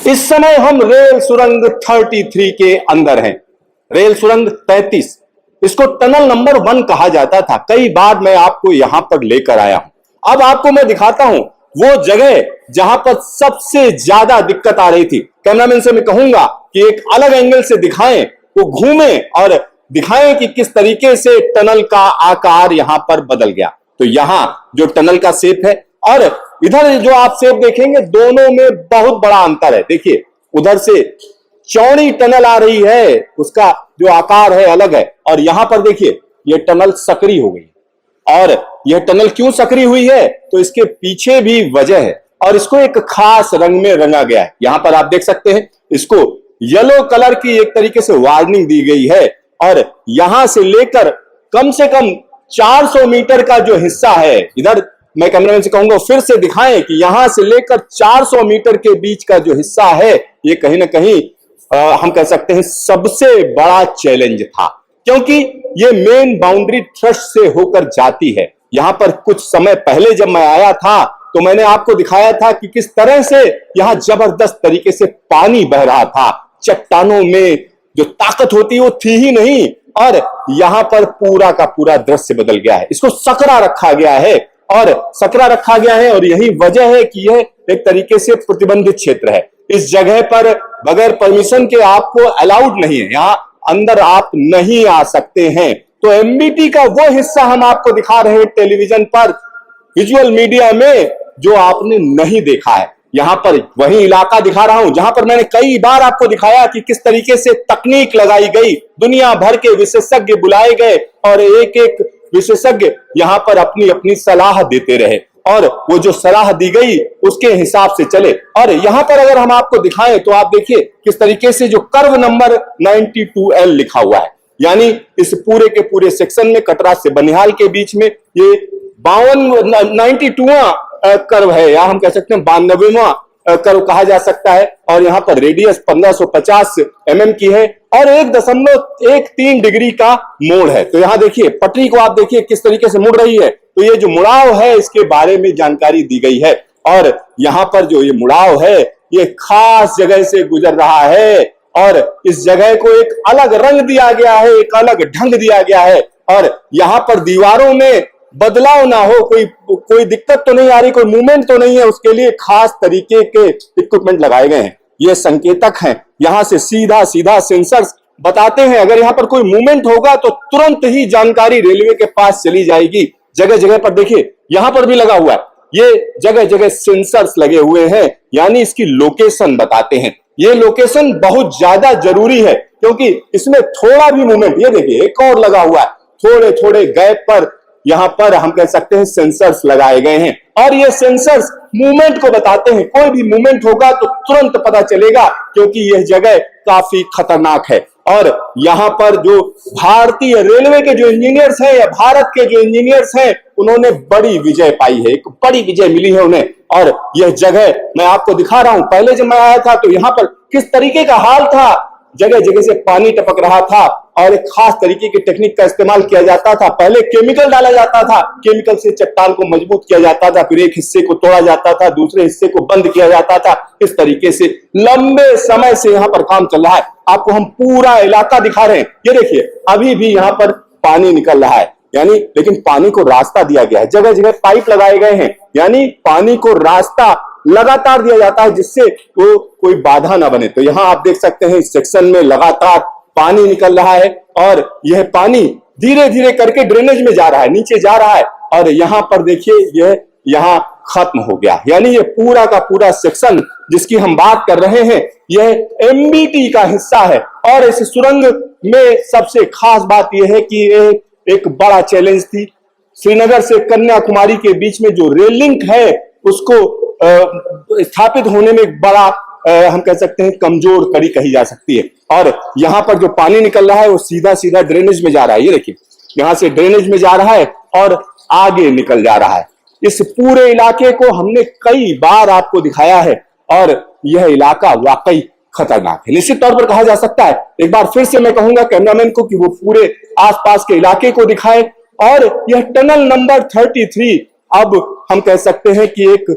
इस समय हम रेल सुरंग 33 के अंदर हैं। रेल सुरंग 33, इसको टनल नंबर 1 कहा जाता था। कई बार मैं आपको यहां पर लेकर आया हूं। अब आपको मैं दिखाता हूं वो जगह जहां पर सबसे ज्यादा दिक्कत आ रही थी। कैमरामैन से मैं कहूंगा कि एक अलग एंगल से दिखाएं, वो घूमें और दिखाएं कि किस तरीके से टनल का आकार यहां पर बदल गया। तो यहां जो टनल का शेप है और इधर जो आप शेप देखेंगे, दोनों में बहुत बड़ा अंतर है। देखिए, उधर से चौड़ी टनल आ रही है, उसका जो आकार है अलग है, और यहां पर देखिए ये टनल सकरी हो गई। और यह टनल क्यों सकरी हुई है, तो इसके पीछे भी वजह है और इसको एक खास रंग में रंगा गया है। यहां पर आप देख सकते हैं, इसको येलो कलर की एक तरीके से वार्निंग दी गई है और यहां से लेकर कम से कम 400 मीटर का जो हिस्सा है, इधर मैं कैमरामैन से कहूंगा फिर से दिखाएं कि यहां से लेकर 400 मीटर के बीच का जो हिस्सा है, ये कहीं ना कहीं हम कह सकते हैं सबसे बड़ा चैलेंज था, क्योंकि ये मेन बाउंड्री थ्रस्ट से होकर जाती है। यहां पर कुछ समय पहले जब मैं आया था तो मैंने आपको दिखाया था कि किस तरह से यहां जबरदस्त तरीके से पानी बह रहा था। चट्टानों में जो ताकत होती है वो थी ही नहीं, और यहां पर पूरा का पूरा दृश्य बदल गया है। इसको सकरा रखा गया है और यही वजह है कि यह एक तरीके से प्रतिबंधित क्षेत्र है। इस जगह पर बगैर परमिशन के आपको अलाउड नहीं है, यहां अंदर आप नहीं आ सकते हैं। तो एमबीटी का वो हिस्सा हम आपको दिखा रहे हैं टेलीविजन पर, विजुअल मीडिया में, जो आपने नहीं देखा है। यहां पर वही इलाका दिखा रहा हूं जहां पर मैंने कई बार आपको दिखाया कि किस तरीके से तकनीक लगाई गई, दुनिया भर के विशेषज्ञ बुलाए गए और एक एक विशेषज्ञ यहां पर अपनी अपनी सलाह देते रहे और वो जो सलाह दी गई उसके हिसाब से चले। और यहां पर अगर हम आपको दिखाएं तो आप देखिए किस तरीके से जो कर्व नंबर 92L लिखा हुआ है, यानी इस पूरे के पूरे सेक्शन में कटरा से बनिहाल के बीच में ये 92वां कर्व है, या हम कह सकते हैं 92वां कर्व कहा जा सकता है। और यहाँ पर रेडियस 1550 mm की है और 1.13 डिग्री का मोड़ है। तो यहाँ देखिए पटरी को आप देखिए किस तरीके से मुड़ रही है। तो ये जो मुड़ाव है इसके बारे में जानकारी दी गई है और यहाँ पर जो ये मुड़ाव है ये खास जगह से गुजर रहा है और इस जगह को एक अलग रंग दिया गया है, एक अलग ढंग दिया गया है और यहाँ पर दीवारों में बदलाव ना हो, कोई दिक्कत तो नहीं आ रही, कोई मूवमेंट तो नहीं है, उसके लिए खास तरीके के इक्विपमेंट लगाए गए हैं। ये संकेतक हैं, यहां से सीधा सीधा सेंसर्स बताते हैं। अगर यहां पर कोई मूवमेंट होगा तो तुरंत ही जानकारी रेलवे के पास चली जाएगी। जगह जगह पर देखिए यहां पर भी लगा हुआ है, ये जगह जगह सेंसर्स लगे हुए हैं, यानी इसकी लोकेशन बताते हैं। ये लोकेशन बहुत ज्यादा जरूरी है क्योंकि इसमें थोड़ा भी मूवमेंट, ये देखिए एक और लगा हुआ है, थोड़े थोड़े गैप पर यहां पर हम कह सकते हैं सेंसर्स लगाए गए हैं और ये सेंसर्स मूवमेंट को बताते हैं। कोई भी मूवमेंट होगा तो तुरंत पता चलेगा क्योंकि यह जगह काफी खतरनाक है। और यहां पर जो भारतीय रेलवे के जो इंजीनियर्स हैं या भारत के जो इंजीनियर्स हैं उन्होंने बड़ी विजय पाई है, एक बड़ी विजय मिली है उन्हें। और यह जगह मैं आपको दिखा रहा हूं, पहले जब मैं आया था तो यहां पर किस तरीके का हाल था, जगह जगह से पानी टपक रहा था और एक खास तरीके की टेक्निक का इस्तेमाल किया जाता था। पहले केमिकल डाला जाता था, केमिकल से चट्टान को मजबूत किया जाता था, फिर एक हिस्से को तोड़ा जाता था, दूसरे हिस्से को बंद किया जाता था। इस तरीके से लंबे समय से यहाँ पर काम चल रहा है। आपको हम पूरा इलाका दिखा रहे हैं, ये देखिए अभी भी यहाँ पर पानी निकल रहा है, यानी लेकिन पानी को रास्ता दिया गया है। जगह जगह पाइप लगाए गए हैं, यानी पानी को रास्ता लगातार दिया जाता है जिससे वो कोई बाधा ना बने। तो यहां आप देख सकते हैं इस सेक्शन में लगातार पानी निकल रहा है और यह पानी धीरे धीरे करके ड्रेनेज में जा रहा है, नीचे जा रहा है और यहां पर देखिए यह यहां खत्म हो गया। यानी ये पूरा का पूरा सेक्शन जिसकी हम बात कर रहे हैं यह एमबीटी का हिस्सा है। और इस सुरंग में सबसे खास बात यह है कि यह एक बड़ा चैलेंज थी। श्रीनगर से कन्याकुमारी के बीच में जो रेल लिंक है उसको स्थापित होने में एक बड़ा हम कह सकते हैं कमजोर कड़ी कही जा सकती है। और यहां पर जो पानी निकल रहा है वो सीधा सीधा ड्रेनेज में जा रहा है, ये देखिए यहां से ड्रेनेज में जा रहा है और आगे निकल जा रहा है। इस पूरे इलाके को हमने कई बार आपको दिखाया है और यह इलाका वाकई खतरनाक है। निश्चित तौर पर कहा जा सकता है, एक बार फिर से मैं कहूंगा कैमरामैन को कि वो पूरे आसपास के इलाके को दिखाए। और यह टनल नंबर 33 अब हम कह सकते हैं कि एक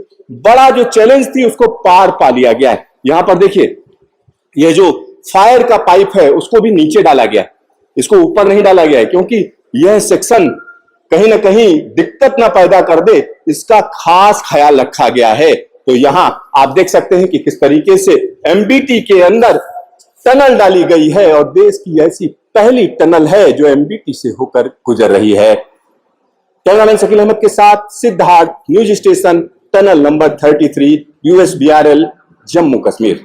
बड़ा जो चैलेंज थी उसको पार पा लिया गया है। यहां पर देखिए ये जो फायर का पाइप है उसको भी नीचे डाला गया, इसको ऊपर नहीं डाला गया है, क्योंकि यह सेक्शन कहीं ना कहीं दिक्कत ना पैदा कर दे, इसका खास ख्याल रखा गया है। तो यहां आप देख सकते हैं कि किस तरीके से एमबीटी के अंदर टनल डाली गई है और देश की ऐसी पहली टनल है जो एमबीटी से होकर गुजर रही है। कैमरामैन शकील अहमद के साथ Siddharth, news station, tunnel number 33, USBRL, Jammu Kashmir.